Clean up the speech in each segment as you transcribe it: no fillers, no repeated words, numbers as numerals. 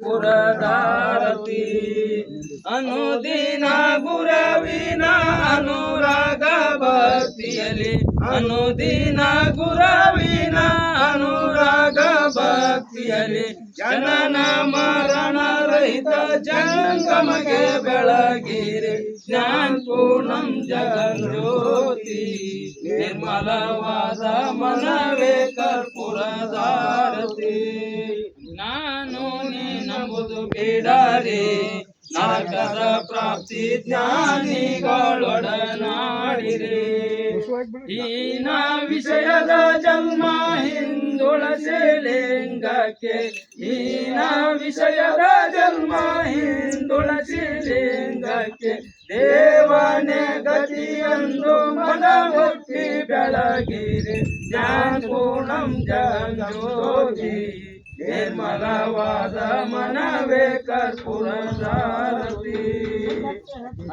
ಕರ್ಪೂರದಾರತಿ ಅನುದಿನ ಗುರವಿನ ಅನುರಾಗ ಭಕ್ತಿಯಲ್ಲಿ ಅನುದಿನ ಗುರವಿನ ಅನುರಾಗ ಭಕ್ತಿಯಲ್ಲಿ ಜನನ ಮರಣ ರಹಿತ ಜಂಗಮಗೆ ಬೆಳಗಿರಿ ಜ್ಞಾನ ಪೂರ್ಣಂ ಜಗಜ್ಯೋತಿ ನಿರ್ಮಲವಾದ ಮನವೇ ಕರ್ಪೂರದಾರತಿ ನಾನು ನೀನಂಬುದು ಬೇಡರೆ ನರಕದ ಪ್ರಾಪ್ತಿ ಜ್ಞಾನಿಗಳೊಡನಾಡಿರೆ ಹೀನ ವಿಷಯದ ಜನ್ಮ ಹಿಂದುಳಸೆ ಲಿಂಗಕ್ಕೆ ಹೀನ ವಿಷಯದ ಜನ್ಮ ಹಿಂದುಳಸಿ ಲಿಂಗಕ್ಕೆ ದೇವನೇ ಗತಿಯಂದು ಮನ ಮುಟ್ಟಿ ಬೆಳಗಿರಿ ಜ್ಞಾನ ಪೂರ್ಣಂ ಜಗಜ್ಯೋತಿ ನಿರ್ಮಲವಾದ ಮನವೇ ಕರ್ಪೂರದಾರತಿ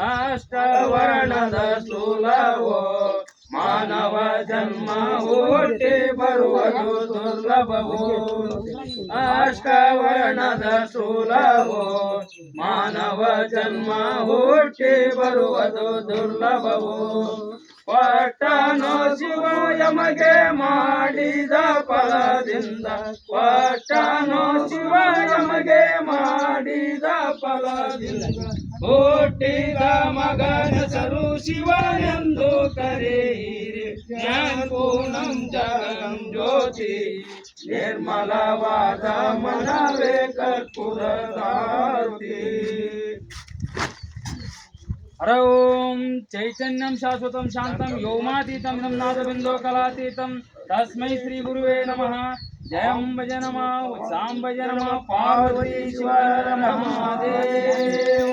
ಅಷ್ಟವರ್ಣದ ಸ್ಥೂಲವೋ ಮಾನವ ಜನ್ಮ ಹುಟ್ಟಿ ಬರುವುದು ದುರ್ಲಭವೋ ಅಷ್ಟವರ್ಣದ ಸ್ಥೂಲವೋ ಮಾನವ ಜನ್ಮ ಹುಟ್ಟಿ ಬರುವುದು ದುರ್ಲಭವೋ ಪಟ್ಟನೋ ಶಿವ ಯಮಗೆ ಮಾಡಿದ ಫಲದಿಂದ ಪಟ್ಟನೋ ಶಿವ ಯಮಗೆ ಮಾಡಿದ ಫಲದಿಂದ ಹುಟ್ಟಿದ ಮಗನ ಸರು ಶಿವನೆಂದು ಕರೆಯಿರಿ ಜ್ಞಾನ ಪೂರ್ಣಂ ಜಗಂ ಜ್ಯೋತಿ ನಿರ್ಮಲವಾದ ಮನವೇ ಕರ್ಪೂರದಾರತಿ हर ओम चैतन्यं शाश्वतं शांतं व्योमातीतं नादबिन्दो कलातीतं तस्मै श्री गुरुवे नमः जयं भज नमः उत्सां भज नमः पार्वती शिवर महादेव